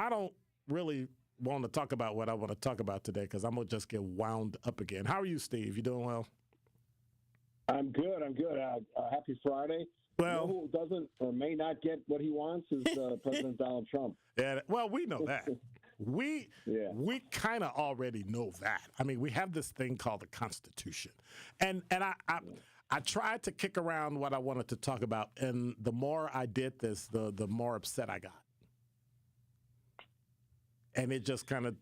I don't really want to talk about what I want to talk about today because I'm going to just get wound up again. How are you, Steve? You doing well? I'm good. Happy Friday. Well, you know who doesn't or may not get what he wants is President Donald Trump. Yeah, well, we know that. We kind of already know that. I mean, we have this thing called the Constitution, and I tried to kick around what I wanted to talk about, and the more I did this, the more upset I got, and it just kind of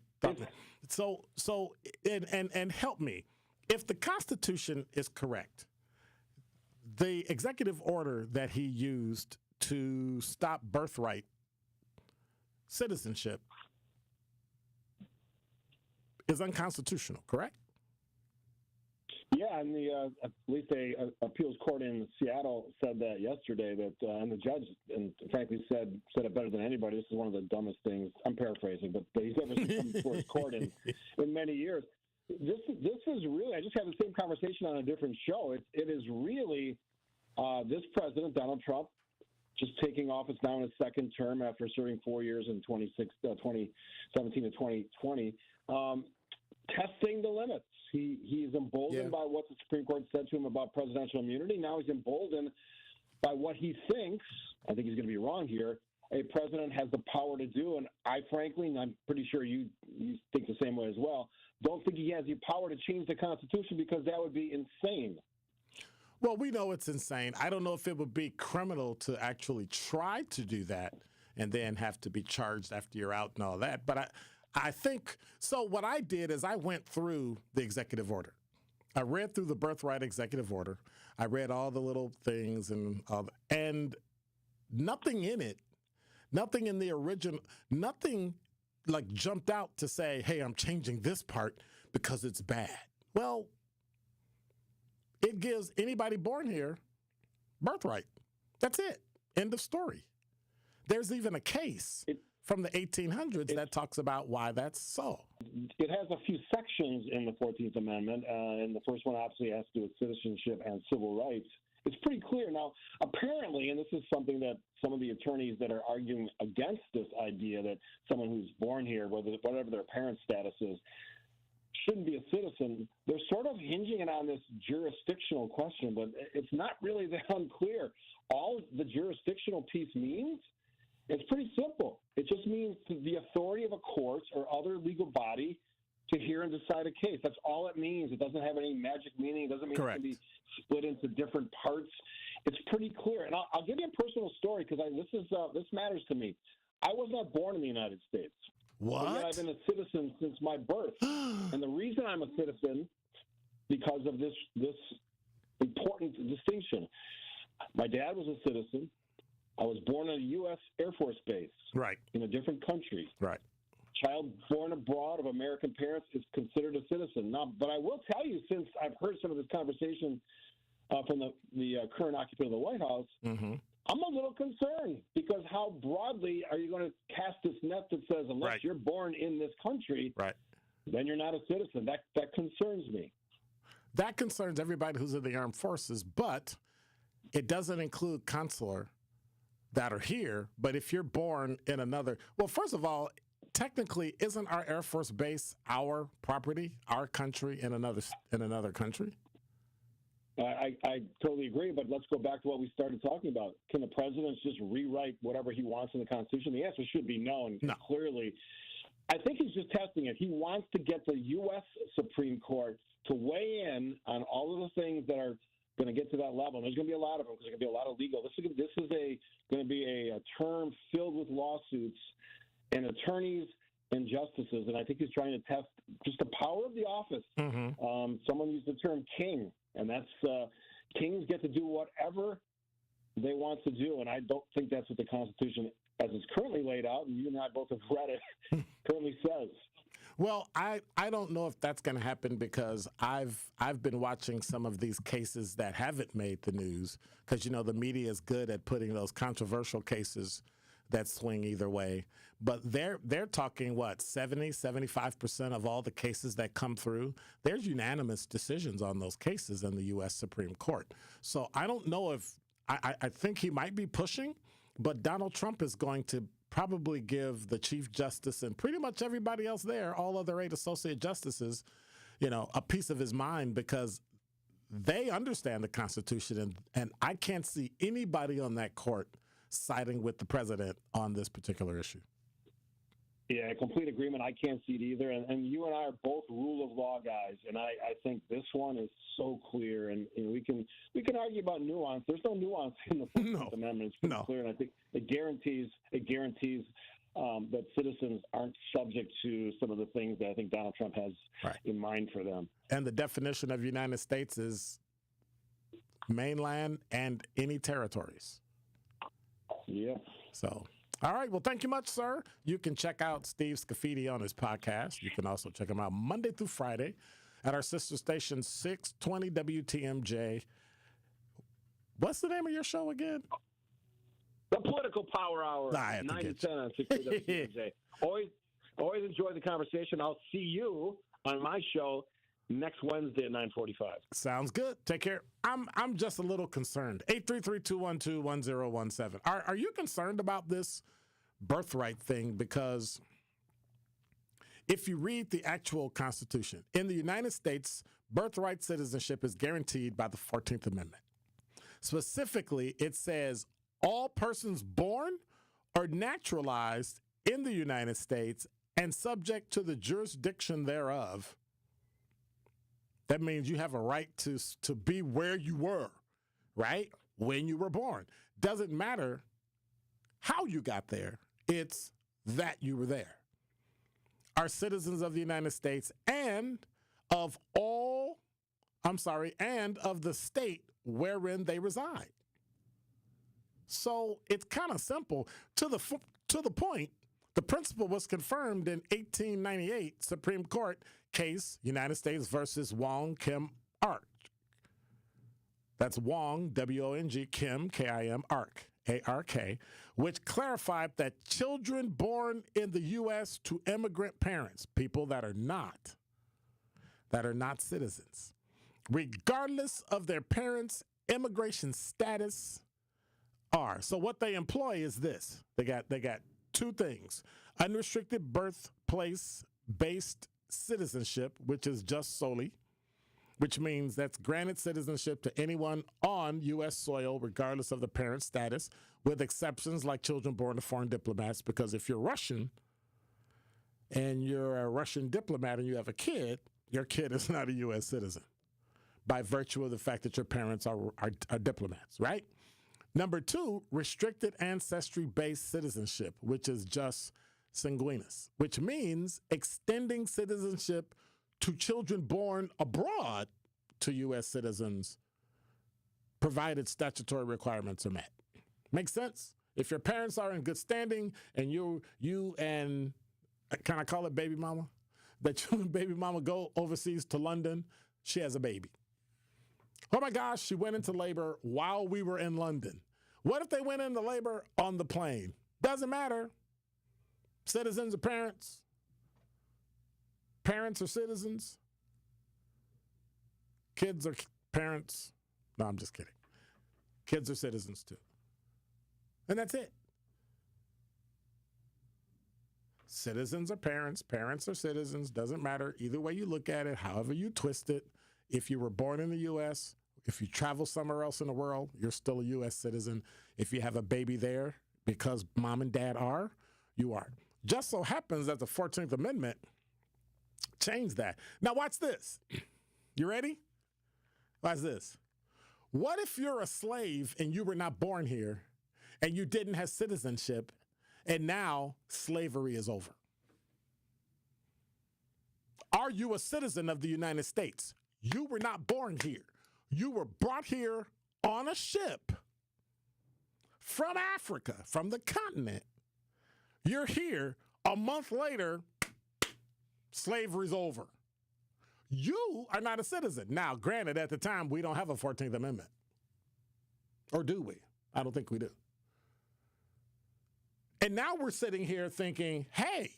so and help me if the Constitution is correct. The executive order that he used to stop birthright citizenship is unconstitutional, correct? Yeah, and at least a appeals court in Seattle said that yesterday. And the judge, and frankly, said it better than anybody. This is one of the dumbest things. I'm paraphrasing, but he's ever seen come before his court in many years. This is really. I just had the same conversation on a different show. It is really this president, Donald Trump, just taking office now in his second term after serving 4 years in 2017 to 2020, testing the limits. He's emboldened by what the Supreme Court said to him about presidential immunity. Now he's emboldened by what he thinks, I think he's going to be wrong here, a president has the power to do. And I frankly, and I'm pretty sure you think the same way as well, don't think he has the power to change the Constitution because that would be insane. Well, we know it's insane. I don't know if it would be criminal to actually try to do that and then have to be charged after you're out and all that. But I think, so what I did is I went through the executive order. I read through the birthright executive order. I read all the little things and nothing in it, nothing in the original, nothing like jumped out to say, hey, I'm changing this part because it's bad. Well, it gives anybody born here birthright. That's it. End of story. There's even a case from the 1800s that talks about why that's so. It has a few sections in the 14th Amendment, and the first one obviously has to do with citizenship and civil rights. It's pretty clear. Now, apparently, and this is something that some of the attorneys that are arguing against this idea that someone who's born here, whatever their parent status is, shouldn't be a citizen, they're sort of hinging it on this jurisdictional question, but it's not really that unclear. All the jurisdictional piece means, it's pretty simple. It just means the authority of a court or other legal body to hear and decide a case. That's all it means. It doesn't have any magic meaning. It doesn't mean It can be split into different parts. It's pretty clear. And I'll give you a personal story because this matters to me. I was not born in the United States. What? But yet I've been a citizen since my birth. And the reason I'm a citizen, because of this important distinction. My dad was a citizen. I was born at a U.S. Air Force base. Right. In a different country. Right. Child born abroad of American parents is considered a citizen. Now, but I will tell you, since I've heard some of this conversation from the current occupant of the White House, I'm a little concerned because how broadly are you going to cast this net that says unless you're born in this country, then you're not a citizen? That concerns me. That concerns everybody who's in the armed forces, but it doesn't include consular that are here. But if you're born in another, well, first of all, technically, isn't our Air Force base our property, our country in another country? I totally agree, but let's go back to what we started talking about. Can the president just rewrite whatever he wants in the Constitution? The answer should be no, and clearly. I think he's just testing it. He wants to get the U.S. Supreme Court to weigh in on all of the things that are going to get to that level. And there's going to be a lot of them because there's going to be a lot of legal. This is going to be a term filled with lawsuits and attorneys and justices, and I think he's trying to test just the power of the office. Someone used the term king, and that's kings get to do whatever they want to do, and I don't think that's what the Constitution, as it's currently laid out, and you and I both have read it, currently says. Well, I don't know if that's going to happen because I've been watching some of these cases that haven't made the news because, the media is good at putting those controversial cases that swing either way. But they're talking, 75% of all the cases that come through, there's unanimous decisions on those cases in the U.S. Supreme Court. So I don't know if, I think he might be pushing, but Donald Trump is going to probably give the Chief Justice and pretty much everybody else there, all other 8 associate justices, a piece of his mind, because they understand the Constitution, and I can't see anybody on that court siding with the president on this particular issue. Yeah, complete agreement. I can't see it either. And you and I are both rule of law guys, and I think this one is so clear. And we can argue about nuance. There's no nuance in the 14th Amendment. It's pretty clear, and I think it guarantees that citizens aren't subject to some of the things that I think Donald Trump has in mind for them. And the definition of United States is mainland and any territories. Yeah. So, all right. Well, thank you much, sir. You can check out Steve Scafidi on his podcast. You can also check him out Monday through Friday at our sister station, 620 WTMJ. What's the name of your show again? The Political Power Hour, 9-10 on 620 WTMJ. Always enjoy the conversation. I'll see you on my show next Wednesday at 9:45. Sounds good. Take care. I'm just a little concerned. 833-212-1017. Are you concerned about this birthright thing? Because if you read the actual Constitution, in the United States, birthright citizenship is guaranteed by the 14th Amendment. Specifically, it says all persons born or naturalized in the United States and subject to the jurisdiction thereof. That means you have a right to be where you were, right? When you were born. Doesn't matter how you got there. It's that you were there. Are citizens of the United States and of the state wherein they reside. So it's kind of simple. To the point, the principle was confirmed in 1898 Supreme Court case, United States versus Wong Kim Ark. That's Wong, W-O-N-G, Kim, K-I-M, Ark, A-R-K, which clarified that children born in the U.S. to immigrant parents, people that are not citizens, regardless of their parents' immigration status, are. So what they employ is this. They got 2 things: unrestricted birthplace-based citizenship, which is just solely, which means that's granted citizenship to anyone on U.S. soil, regardless of the parent's status, with exceptions like children born to foreign diplomats, because if you're Russian and you're a Russian diplomat and you have a kid, your kid is not a U.S. citizen by virtue of the fact that your parents are diplomats, right? Number 2, restricted ancestry-based citizenship, which is just sanguinis, which means extending citizenship to children born abroad to U.S. citizens, provided statutory requirements are met. Makes sense? If your parents are in good standing and you and, can I call it baby mama? That you and baby mama go overseas to London, she has a baby. Oh my gosh, she went into labor while we were in London. What if they went into labor on the plane? Doesn't matter. Citizens or parents? Parents are citizens? Kids are parents? No, I'm just kidding. Kids are citizens too. And that's it. Citizens are parents. Parents are citizens. Doesn't matter. Either way you look at it, however you twist it. If you were born in the U.S., if you travel somewhere else in the world, you're still a U.S. citizen. If you have a baby there because mom and dad are, you are. Just so happens that the 14th Amendment changed that. Now watch this. You ready? Watch this. What if you're a slave and you were not born here and you didn't have citizenship and now slavery is over? Are you a citizen of the United States? You were not born here. You were brought here on a ship from Africa, from the continent. You're here. A month later, slavery's over. You are not a citizen. Now, granted, at the time, we don't have a 14th Amendment. Or do we? I don't think we do. And now we're sitting here thinking, hey,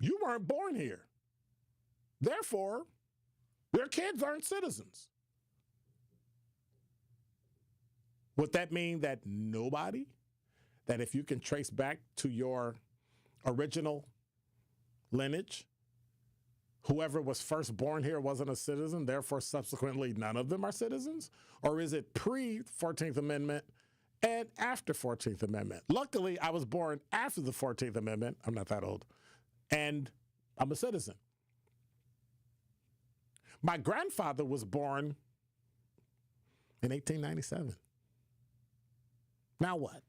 you weren't born here. Therefore, their kids aren't citizens. Would that mean that nobody, that if you can trace back to your original lineage? Whoever was first born here wasn't a citizen, therefore subsequently none of them are citizens? Or is it pre-14th Amendment and after 14th Amendment? Luckily, I was born after the 14th Amendment. I'm not that old. And I'm a citizen. My grandfather was born in 1897. Now what?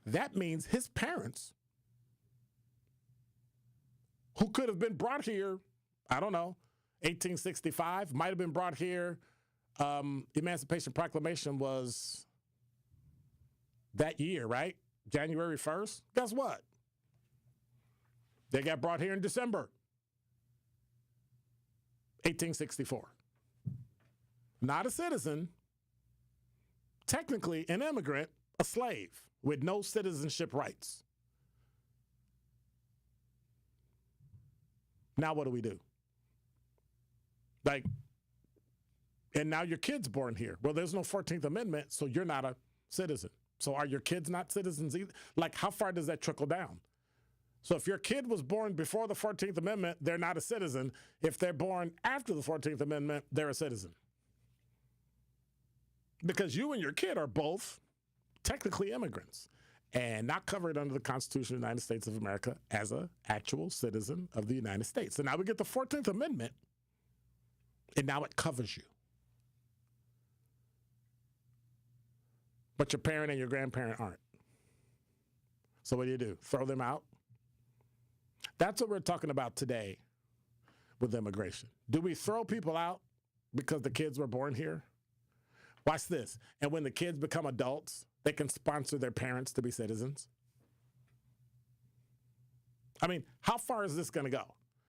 That means his parents, who could have been brought here, I don't know, 1865, might have been brought here. Emancipation Proclamation was that year, right? January 1st. Guess what? They got brought here in December 1864. Not a citizen, technically an immigrant, a slave with no citizenship rights. Now what do we do? And now your kid's born here. Well, there's no 14th Amendment, so you're not a citizen. So are your kids not citizens either? How far does that trickle down? So if your kid was born before the 14th Amendment, they're not a citizen. If they're born after the 14th Amendment, they're a citizen. Because you and your kid are both technically immigrants and not covered under the Constitution of the United States of America as an actual citizen of the United States. So now we get the 14th Amendment, and now it covers you. But your parent and your grandparent aren't. So what do? Throw them out? That's what we're talking about today with immigration. Do we throw people out because the kids were born here? Watch this. And when the kids become adults, they can sponsor their parents to be citizens? I mean, how far is this going to go?